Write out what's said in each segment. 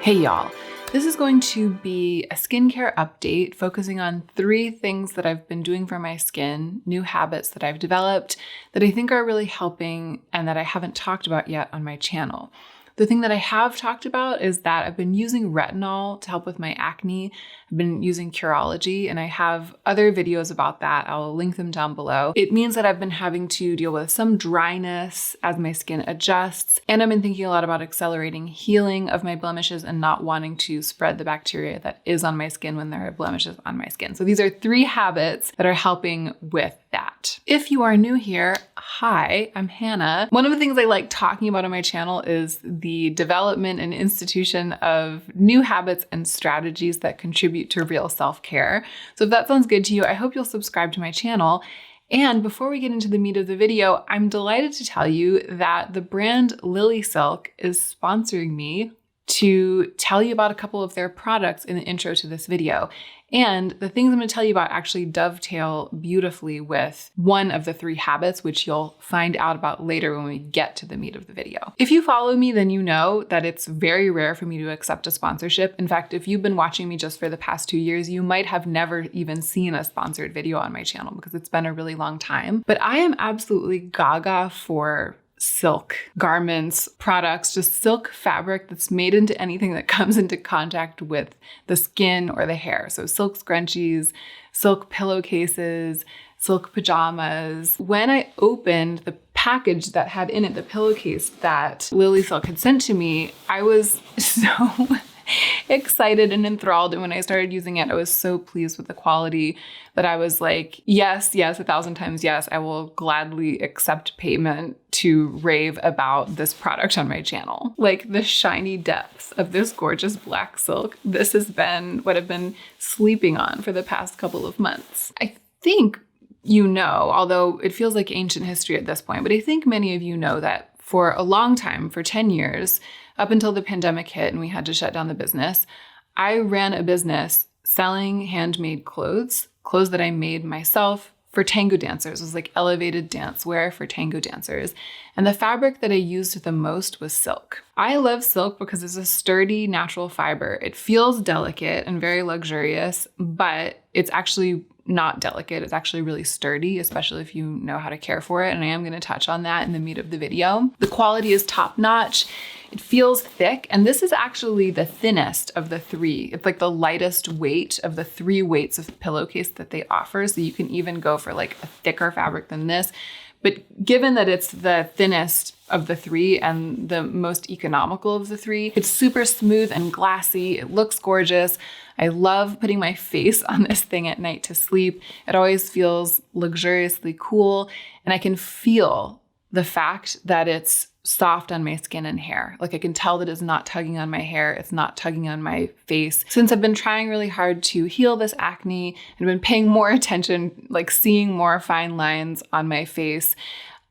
Hey y'all, this is going to be a skincare update focusing on 3 things that I've been doing for my skin, new habits that I've developed that I think are really helping and that I haven't talked about yet on my channel. The thing that I have talked about is that I've been using retinol to help with my acne. I've been using Curology, and I have other videos about that. I'll link them down below. It means that I've been having to deal with some dryness as my skin adjusts, and I've been thinking a lot about accelerating healing of my blemishes and not wanting to spread the bacteria that is on my skin when there are blemishes on my skin. So these are 3 habits that are helping with that. If you are new here, hi, I'm Hannah. One of the things I like talking about on my channel is the development and institution of new habits and strategies that contribute to real self-care. So if that sounds good to you, I hope you'll subscribe to my channel. And before we get into the meat of the video, I'm delighted to tell you that the brand LILYSILK is sponsoring me to tell you about a couple of their products in the intro to this video. And the things I'm going to tell you about actually dovetail beautifully with one of the 3 habits, which you'll find out about later when we get to the meat of the video. If you follow me, then you know that it's very rare for me to accept a sponsorship. In fact, if you've been watching me just for the past 2 years, you might have never even seen a sponsored video on my channel because it's been a really long time. But I am absolutely gaga for silk garments, products, just silk fabric that's made into anything that comes into contact with the skin or the hair. So silk scrunchies, silk pillowcases, silk pajamas. When I opened the package that had in it the pillowcase that LILYSILK had sent to me, I was so excited and enthralled. And when I started using it, I was so pleased with the quality that I was like, yes, 1,000 times yes, I will gladly accept payment to rave about this product on my channel. Like the shiny depths of this gorgeous black silk. This has been what I've been sleeping on for the past couple of months. I think you know, although it feels like ancient history at this point, but I think many of you know that for a long time, for 10 years, up until the pandemic hit and we had to shut down the business, I ran a business selling handmade clothes that I made myself for tango dancers. It was like elevated dance wear for tango dancers. And the fabric that I used the most was silk. I love silk because it's a sturdy natural fiber. It feels delicate and very luxurious, but it's actually not delicate. It's actually really sturdy, especially if you know how to care for it. And I am going to touch on that in the meat of the video. The quality is top notch. It feels thick. And this is actually the thinnest of the 3. It's like the lightest weight of the 3 weights of pillowcase that they offer. So you can even go for like a thicker fabric than this. But given that it's the thinnest of the 3 and the most economical of the 3, it's super smooth and glassy. It looks gorgeous. I love putting my face on this thing at night to sleep. It always feels luxuriously cool. And I can feel the fact that it's soft on my skin and hair. Like I can tell that it's not tugging on my hair. It's not tugging on my face. Since I've been trying really hard to heal this acne and been paying more attention, like seeing more fine lines on my face,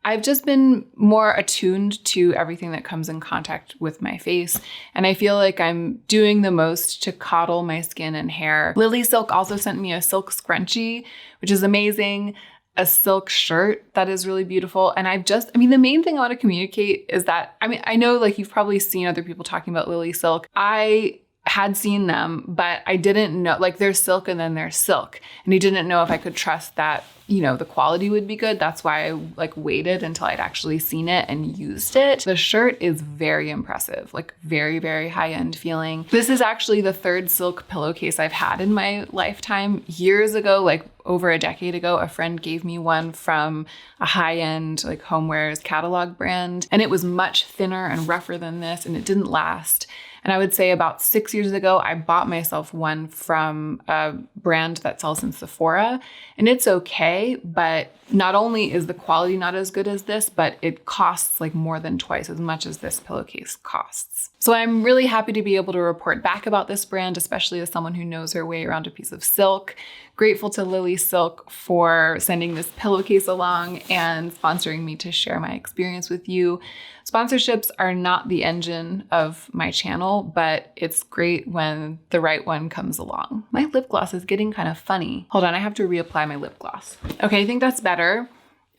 I've just been more attuned to everything that comes in contact with my face. And I feel like I'm doing the most to coddle my skin and hair. LILYSILK also sent me a silk scrunchie, which is amazing. A silk shirt that is really beautiful. And the main thing I want to communicate is that, I know like you've probably seen other people talking about LILYSILK. I had seen them, but I didn't know, like there's silk and then there's silk. And I didn't know if I could trust that, the quality would be good. That's why I waited until I'd actually seen it and used it. The shirt is very impressive, like very, very high-end feeling. This is actually the 3rd silk pillowcase I've had in my lifetime. Years ago, like over a decade ago, a friend gave me one from a high-end homewares catalog brand, and it was much thinner and rougher than this, and it didn't last. And I would say about 6 years ago, I bought myself one from a brand that sells in Sephora, and it's okay, but not only is the quality not as good as this, but it costs more than twice as much as this pillowcase costs. So I'm really happy to be able to report back about this brand, especially as someone who knows her way around a piece of silk. Grateful to LILYSILK for sending this pillowcase along and sponsoring me to share my experience with you. Sponsorships are not the engine of my channel, but it's great when the right one comes along. My lip gloss is getting kind of funny. Hold on, I have to reapply my lip gloss. Okay, I think that's better.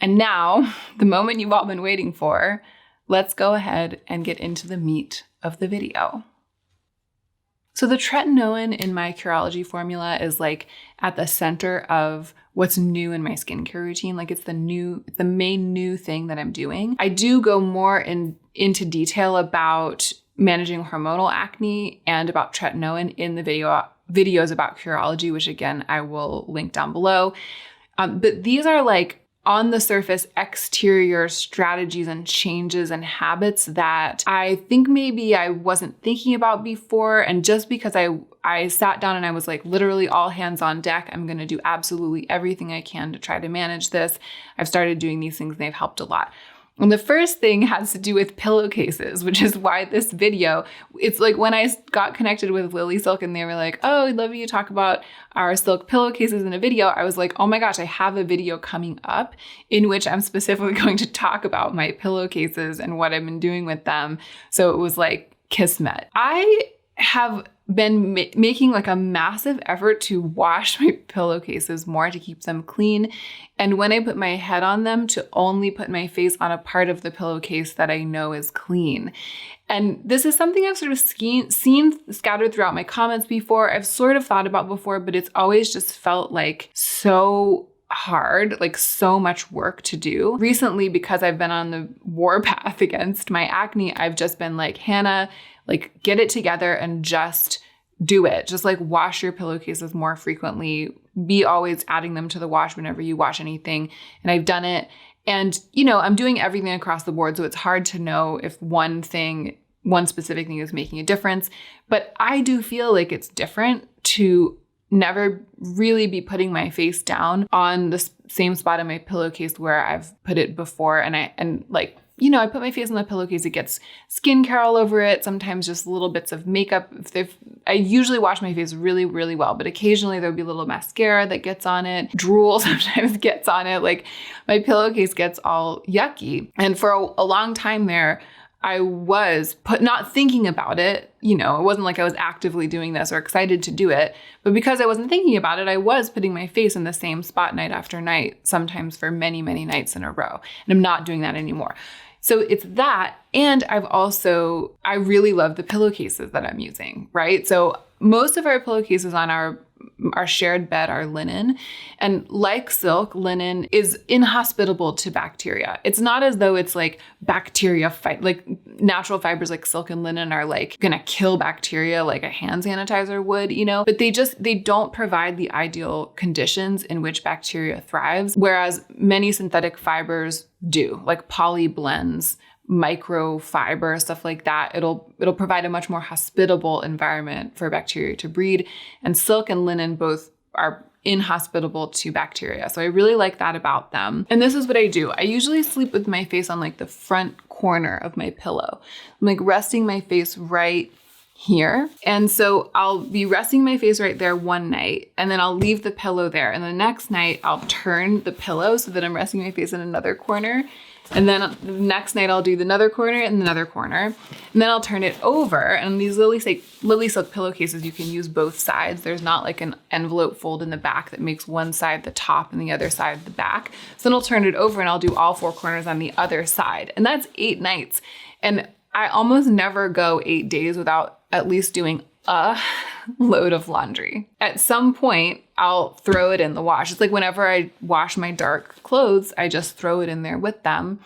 And now, the moment you've all been waiting for, let's go ahead and get into the meat of the video. So the tretinoin in my Curology formula is like at the center of what's new in my skincare routine. Like it's the main new thing that I'm doing. I do go more into detail about managing hormonal acne and about tretinoin in the videos about Curology, which again, I will link down below. But these are like on the surface exterior strategies and changes and habits that I think maybe I wasn't thinking about before. And just because I sat down and I was like literally all hands on deck, I'm going to do absolutely everything I can to try to manage this. I've started doing these things and they've helped a lot. And the first thing has to do with pillowcases, which is why this video, it's like when I got connected with LILYSILK and they were like, oh, I'd love you to talk about our silk pillowcases in a video. I was like, oh my gosh, I have a video coming up in which I'm specifically going to talk about my pillowcases and what I've been doing with them. So it was like kismet. I have been making like a massive effort to wash my pillowcases more to keep them clean. And when I put my head on them, to only put my face on a part of the pillowcase that I know is clean. And this is something I've sort of seen scattered throughout my comments before. I've sort of thought about before, but it's always just felt like so hard, like so much work to do. Recently, because I've been on the warpath against my acne, I've just been like, Hannah, like get it together and just do it. Just like wash your pillowcases more frequently. Be always adding them to the wash whenever you wash anything. And I've done it. And, you know, I'm doing everything across the board. So it's hard to know if one specific thing is making a difference. But I do feel like it's different to never really be putting my face down on the same spot in my pillowcase where I've put it before. And like, you know, I put my face on the pillowcase, it gets skincare all over it, sometimes just little bits of makeup. I usually wash my face really, really well, but occasionally there'll be a little mascara that gets on it. Drool sometimes gets on it. Like my pillowcase gets all yucky. And for a long time there, I was not thinking about it. You know, it wasn't like I was actively doing this or excited to do it, but because I wasn't thinking about it, I was putting my face in the same spot night after night, sometimes for many, many nights in a row. And I'm not doing that anymore. So it's that. And I really love the pillowcases that I'm using, right? So most of our pillowcases on our shared bed are linen. And like silk, linen is inhospitable to bacteria. It's not as though it's like bacteria fight, like natural fibers like silk and linen are like gonna kill bacteria like a hand sanitizer would, you know, but they don't provide the ideal conditions in which bacteria thrives. Whereas many synthetic fibers do, like poly blends, microfiber, stuff like that. It'll provide a much more hospitable environment for bacteria to breed. And silk and linen both are inhospitable to bacteria. So I really like that about them. And this is what I do. I usually sleep with my face on like the front corner of my pillow. I'm like resting my face right here. And so I'll be resting my face right there one night, and then I'll leave the pillow there. And the next night I'll turn the pillow so that I'm resting my face in another corner. And then the next night I'll do another corner and another corner. And then I'll turn it over. And these LILYSILK pillowcases, you can use both sides. There's not like an envelope fold in the back that makes one side the top and the other side the back. So then I'll turn it over and I'll do all four corners on the other side. And that's 8 nights. And I almost never go 8 days without at least doing a load of laundry. At some point, I'll throw it in the wash. It's like whenever I wash my dark clothes, I just throw it in there with them.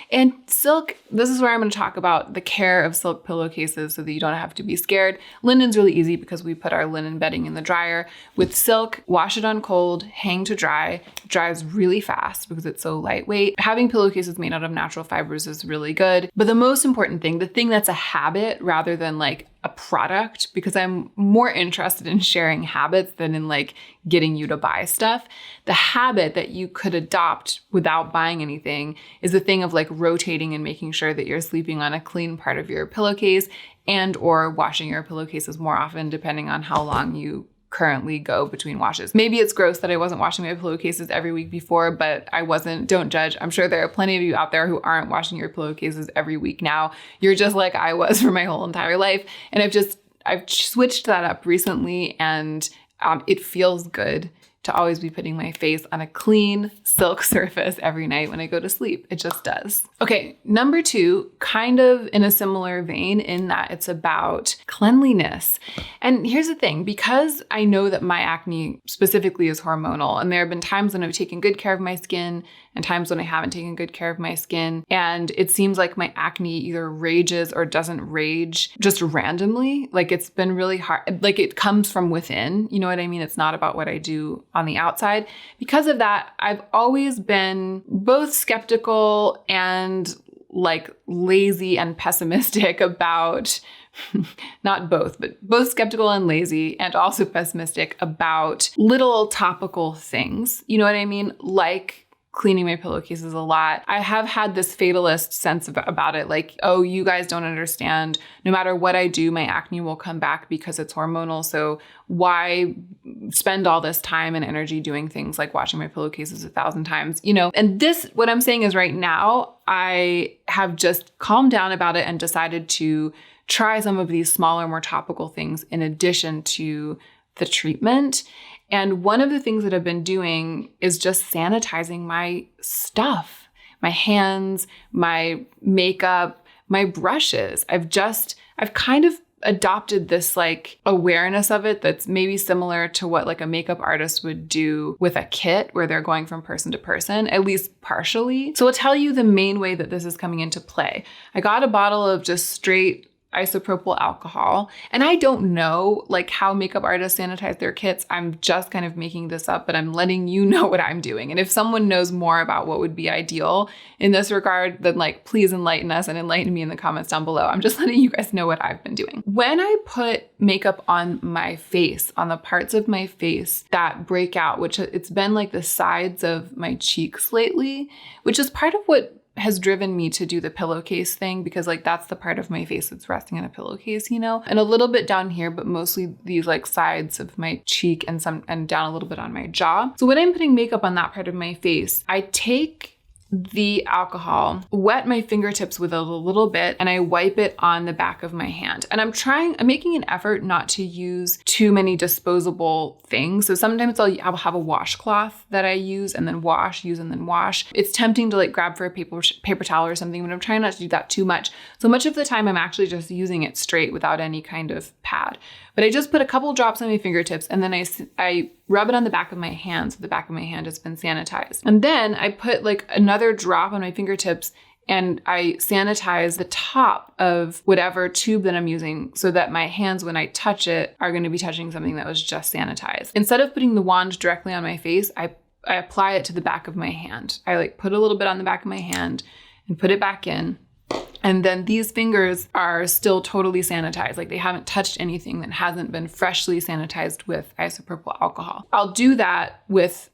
And silk, this is where I'm going to talk about the care of silk pillowcases so that you don't have to be scared. Linen's really easy because we put our linen bedding in the dryer. With silk, wash it on cold, hang to dry. It dries really fast because it's so lightweight. Having pillowcases made out of natural fibers is really good. But the most important thing, the thing that's a habit rather than like a product, because I'm more interested in sharing habits than in like getting you to buy stuff. The habit that you could adopt without buying anything is the thing of like rotating and making sure that you're sleeping on a clean part of your pillowcase and or washing your pillowcases more often depending on how long you currently go between washes. Maybe it's gross that I wasn't washing my pillowcases every week before, but I wasn't. Don't judge. I'm sure there are plenty of you out there who aren't washing your pillowcases every week now. You're just like I was for my whole entire life. And I've switched that up recently, and it feels good to always be putting my face on a clean silk surface every night when I go to sleep. It just does. Okay, number 2, kind of in a similar vein in that it's about cleanliness. And here's the thing, because I know that my acne specifically is hormonal, and there have been times when I've taken good care of my skin and times when I haven't taken good care of my skin, and it seems like my acne either rages or doesn't rage just randomly. Like it's been really hard. Like it comes from within. You know what I mean? It's not about what I do on the outside. Because of that, I've always been both skeptical and like lazy and pessimistic about not both, but both skeptical and lazy, and also pessimistic about little topical things. You know what I mean? Like cleaning my pillowcases a lot. I have had this fatalist sense about it. Like, oh, you guys don't understand. No matter what I do, my acne will come back because it's hormonal. So why spend all this time and energy doing things like washing my pillowcases 1,000 times, you know? And this, what I'm saying is right now, I have just calmed down about it and decided to try some of these smaller, more topical things in addition to the treatment. And one of the things that I've been doing is just sanitizing my stuff, my hands, my makeup, my brushes. I've kind of adopted this like awareness of it that's maybe similar to what like a makeup artist would do with a kit where they're going from person to person, at least partially. So I'll tell you the main way that this is coming into play. I got a bottle of just straight isopropyl alcohol. And I don't know like how makeup artists sanitize their kits. I'm just kind of making this up, but I'm letting you know what I'm doing. And if someone knows more about what would be ideal in this regard, then like please enlighten us and enlighten me in the comments down below. I'm just letting you guys know what I've been doing. When I put makeup on my face, on the parts of my face that break out, which it's been like the sides of my cheeks lately, which is part of what has driven me to do the pillowcase thing, because like that's the part of my face that's resting in a pillowcase, you know, and a little bit down here, but mostly these like sides of my cheek and down a little bit on my jaw. So when I'm putting makeup on that part of my face, I take the alcohol, wet my fingertips with a little bit, and I wipe it on the back of my hand. And I'm making an effort not to use too many disposable things. So sometimes I'll have a washcloth that I use and then use and then wash. It's tempting to like grab for a paper towel or something, but I'm trying not to do that too much. So much of the time I'm actually just using it straight without any kind of pad. But I just put a couple drops on my fingertips and then I rub it on the back of my hand so the back of my hand has been sanitized. And then I put like another drop on my fingertips and I sanitize the top of whatever tube that I'm using so that my hands, when I touch it, are going to be touching something that was just sanitized. Instead of putting the wand directly on my face, I apply it to the back of my hand. I like put a little bit on the back of my hand and put it back in. And then these fingers are still totally sanitized. Like they haven't touched anything that hasn't been freshly sanitized with isopropyl alcohol. I'll do that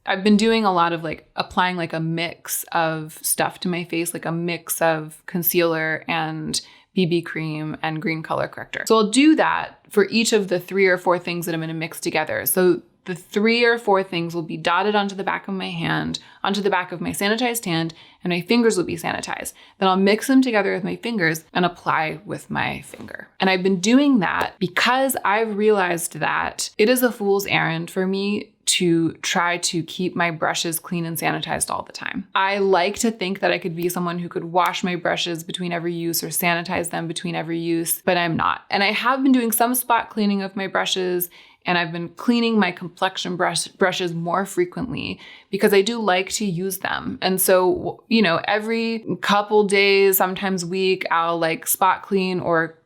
I've been doing a lot of like applying like a mix of stuff to my face, like a mix of concealer and BB cream and green color corrector. So I'll do that for each of the 3 or 4 things that I'm going to mix together. So the 3 or 4 things will be dotted onto the back of my hand, onto the back of my sanitized hand, and my fingers will be sanitized. Then I'll mix them together with my fingers and apply with my finger. And I've been doing that because I've realized that it is a fool's errand for me to try to keep my brushes clean and sanitized all the time. I like to think that I could be someone who could wash my brushes between every use or sanitize them between every use, but I'm not. And I have been doing some spot cleaning of my brushes, and I've been cleaning my complexion brushes more frequently because I do like to use them. And so, you know, every couple days, sometimes week, I'll like spot clean or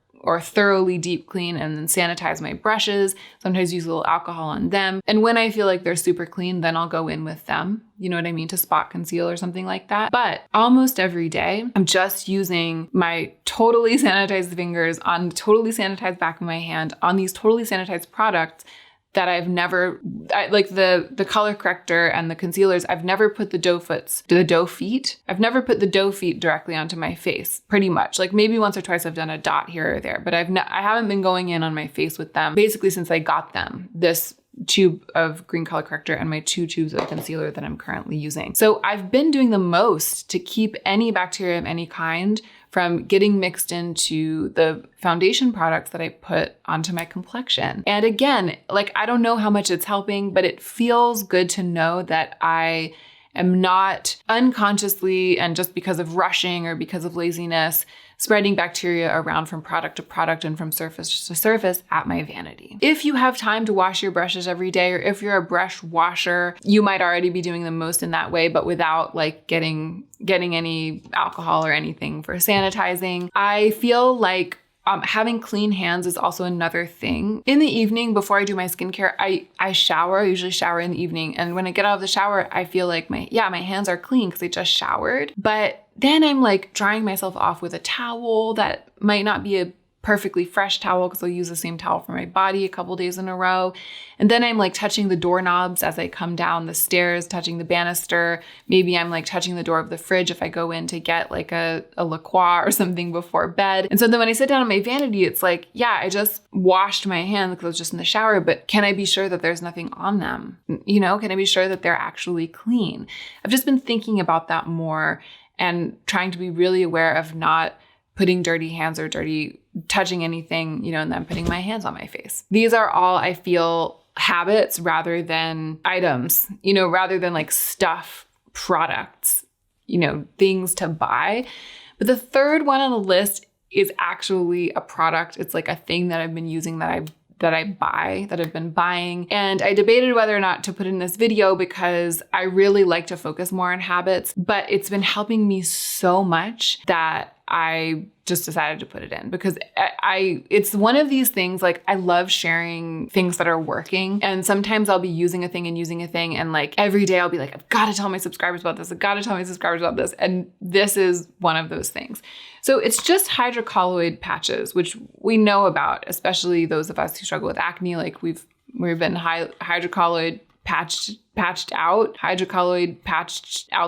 thoroughly deep clean and then sanitize my brushes, sometimes use a little alcohol on them. And when I feel like they're super clean, then I'll go in with them, you know what I mean, to spot conceal or something like that. But almost every day, I'm just using my totally sanitized fingers on the totally sanitized back of my hand on these totally sanitized products that I've never, like the color corrector and the concealers, I've never put the doe feet. I've never put the doe feet directly onto my face, pretty much. Like maybe once or twice I've done a dot here or there, but I haven't been going in on my face with them basically since I got them this tube of green color corrector and my 2 tubes of concealer that I'm currently using. So I've been doing the most to keep any bacteria of any kind from getting mixed into the foundation products that I put onto my complexion. And again, like, I don't know how much it's helping, but it feels good to know that I am not unconsciously and just because of rushing or because of laziness, spreading bacteria around from product to product and from surface to surface at my vanity. If you have time to wash your brushes every day, or if you're a brush washer, you might already be doing the most in that way, but without like getting any alcohol or anything for sanitizing. I feel like having clean hands is also another thing. In the evening, before I do my skincare, I shower. I usually shower in the evening. And when I get out of the shower, I feel like my hands are clean because I just showered. But then I'm like drying myself off with a towel that might not be a perfectly fresh towel because I'll use the same towel for my body a couple days in a row. And then I'm like touching the doorknobs as I come down the stairs, touching the banister. Maybe I'm like touching the door of the fridge if I go in to get like a La Croix or something before bed. And so then when I sit down on my vanity, it's like, yeah, I just washed my hands because I was just in the shower, but can I be sure that there's nothing on them? You know, can I be sure that they're actually clean? I've just been thinking about that more and trying to be really aware of not putting dirty hands or touching anything, you know, and then putting my hands on my face. These are all, I feel, habits rather than items, you know, rather than like stuff, products, you know, things to buy. But the third one on the list is actually a product. It's like a thing that I've been using that I've been buying. And I debated whether or not to put in this video because I really like to focus more on habits, but it's been helping me so much that I just decided to put it in because it's one of these things, like I love sharing things that are working. And sometimes I'll be using a thing and like every day I'll be like, I've got to tell my subscribers about this. And this is one of those things. So it's just hydrocolloid patches, which we know about, especially those of us who struggle with acne. Like we've been hydrocolloid patched out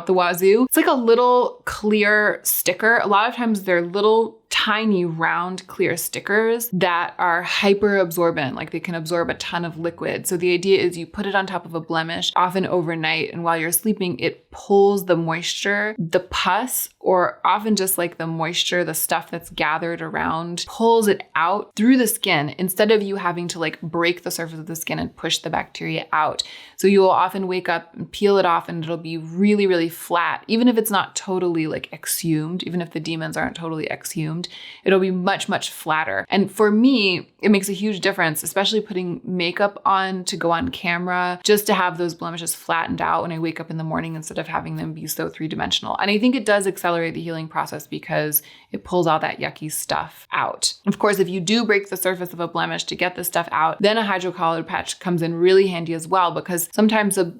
the wazoo. It's like a little clear sticker. A lot of times they're little tiny round clear stickers that are hyper absorbent, like they can absorb a ton of liquid. So the idea is you put it on top of a blemish, often overnight, and while you're sleeping, it pulls the moisture, the pus, or often just like the moisture, the stuff that's gathered around, pulls it out through the skin instead of you having to like break the surface of the skin and push the bacteria out. So you will often wake up and peel it off and it'll be really, really flat. Even if it's not totally like exhumed, even if the demons aren't totally exhumed, it'll be much, much flatter. And for me, it makes a huge difference, especially putting makeup on to go on camera, just to have those blemishes flattened out when I wake up in the morning instead of having them be so three-dimensional. And I think it does accelerate the healing process because it pulls all that yucky stuff out. Of course, if you do break the surface of a blemish to get this stuff out, then a hydrocolloid patch comes in really handy as well, because sometimes a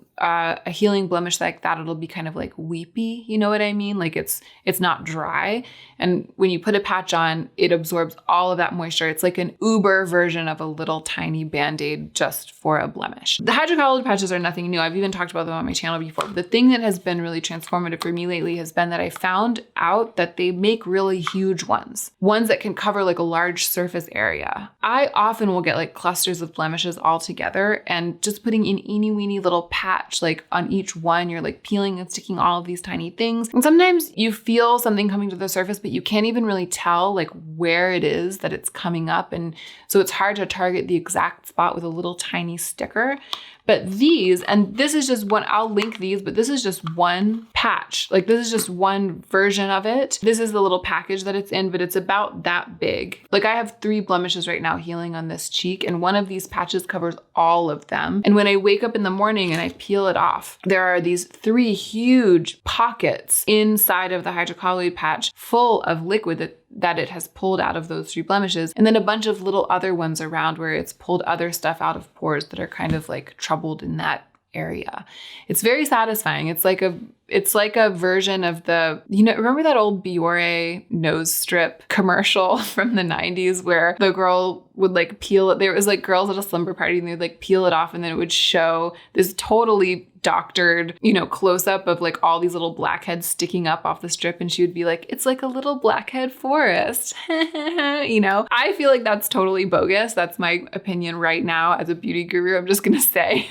healing blemish like that, it'll be kind of like weepy, you know what I mean? Like it's not dry. And when you put a patch on, it absorbs all of that moisture. It's like an uber version of a little tiny Band-Aid just for a blemish. The hydrocolloid patches are nothing new. I've even talked about them on my channel before. But the thing that has been really transformative for me lately has been that I found out that they make really huge ones that can cover like a large surface area. I often will get like clusters of blemishes all together, and just putting an eeny weeny little patch like on each one, you're like peeling and sticking all of these tiny things. And sometimes you feel something coming to the surface, but you can't even really tell like where it is that it's coming up. And so it's hard to target the exact spot with a little tiny sticker. But these, and this is just one, I'll link these, but this is just one patch. Like this is just one version of it. This is the little package that it's in, but it's about that big. Like I have 3 blemishes right now healing on this cheek, and one of these patches covers all of them. And when I wake up in the morning and I peel it off, there are these 3 huge pockets inside of the hydrocolloid patch full of liquid that it has pulled out of those 3 blemishes, and then a bunch of little other ones around where it's pulled other stuff out of pores that are kind of like troubled in that area. It's very satisfying. It's like a version of the, you know, remember that old Biore nose strip commercial from the 90s where the girl would like peel it? There was like girls at a slumber party and they'd like peel it off, and then it would show this totally doctored, close up of like all these little blackheads sticking up off the strip. And she would be like, it's like a little blackhead forest. I feel like that's totally bogus. That's my opinion right now as a beauty guru, I'm just going to say.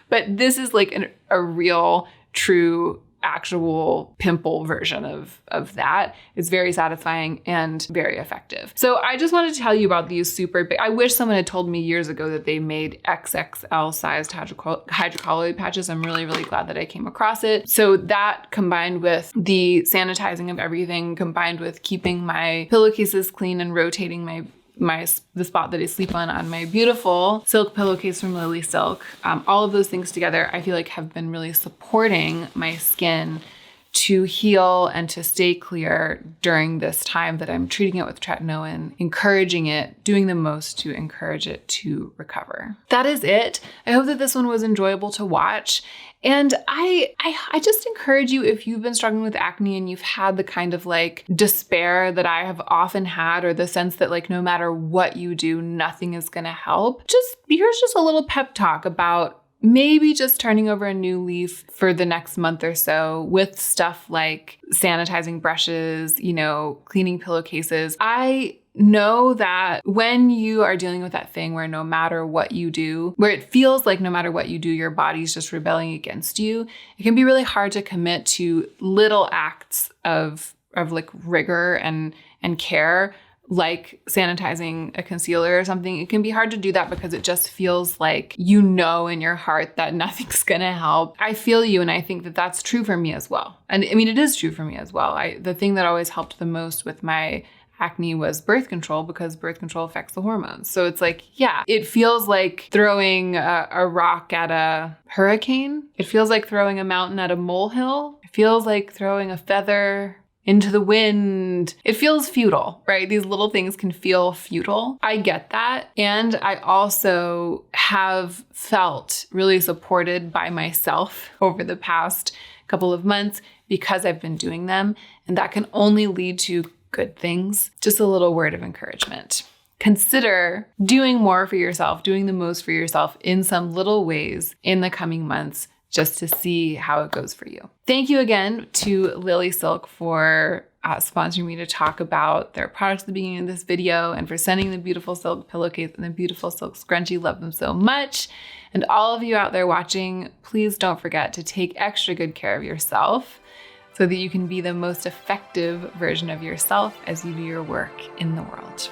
But this is like a real, true, actual pimple version of that. It's very satisfying and very effective. So I just wanted to tell you about these super big. I wish someone had told me years ago that they made XXL sized hydrocolloid patches. I'm really, really glad that I came across it. So that combined with the sanitizing of everything, combined with keeping my pillowcases clean and rotating the spot that I sleep on my beautiful silk pillowcase from LILYSILK. All of those things together, I feel like have been really supporting my skin to heal and to stay clear during this time that I'm treating it with tretinoin, encouraging it, doing the most to encourage it to recover. That is it. I hope that this one was enjoyable to watch. And I just encourage you, if you've been struggling with acne and you've had the kind of like despair that I have often had, or the sense that like no matter what you do, nothing is going to help, here's just a little pep talk about maybe just turning over a new leaf for the next month or so with stuff like sanitizing brushes, cleaning pillowcases. I know that when you are dealing with that thing where no matter what you do, where it feels like no matter what you do, your body's just rebelling against you, it can be really hard to commit to little acts of like rigor and care, like sanitizing a concealer or something. It can be hard to do that because it just feels like in your heart that nothing's gonna help. I feel you, and I think that that's true for me as well. And I mean, it is true for me as well. The thing that always helped the most with my acne was birth control, because birth control affects the hormones. So it's like, yeah, it feels like throwing a rock at a hurricane. It feels like throwing a mountain at a molehill. It feels like throwing a feather into the wind. It feels futile, right? These little things can feel futile. I get that. And I also have felt really supported by myself over the past couple of months because I've been doing them. And that can only lead to good things. Just a little word of encouragement. Consider doing more for yourself, doing the most for yourself in some little ways in the coming months, just to see how it goes for you. Thank you again to LILYSILK for sponsoring me to talk about their products at the beginning of this video, and for sending the beautiful silk pillowcase and the beautiful silk scrunchie. Love them so much. And all of you out there watching, please don't forget to take extra good care of yourself so that you can be the most effective version of yourself as you do your work in the world.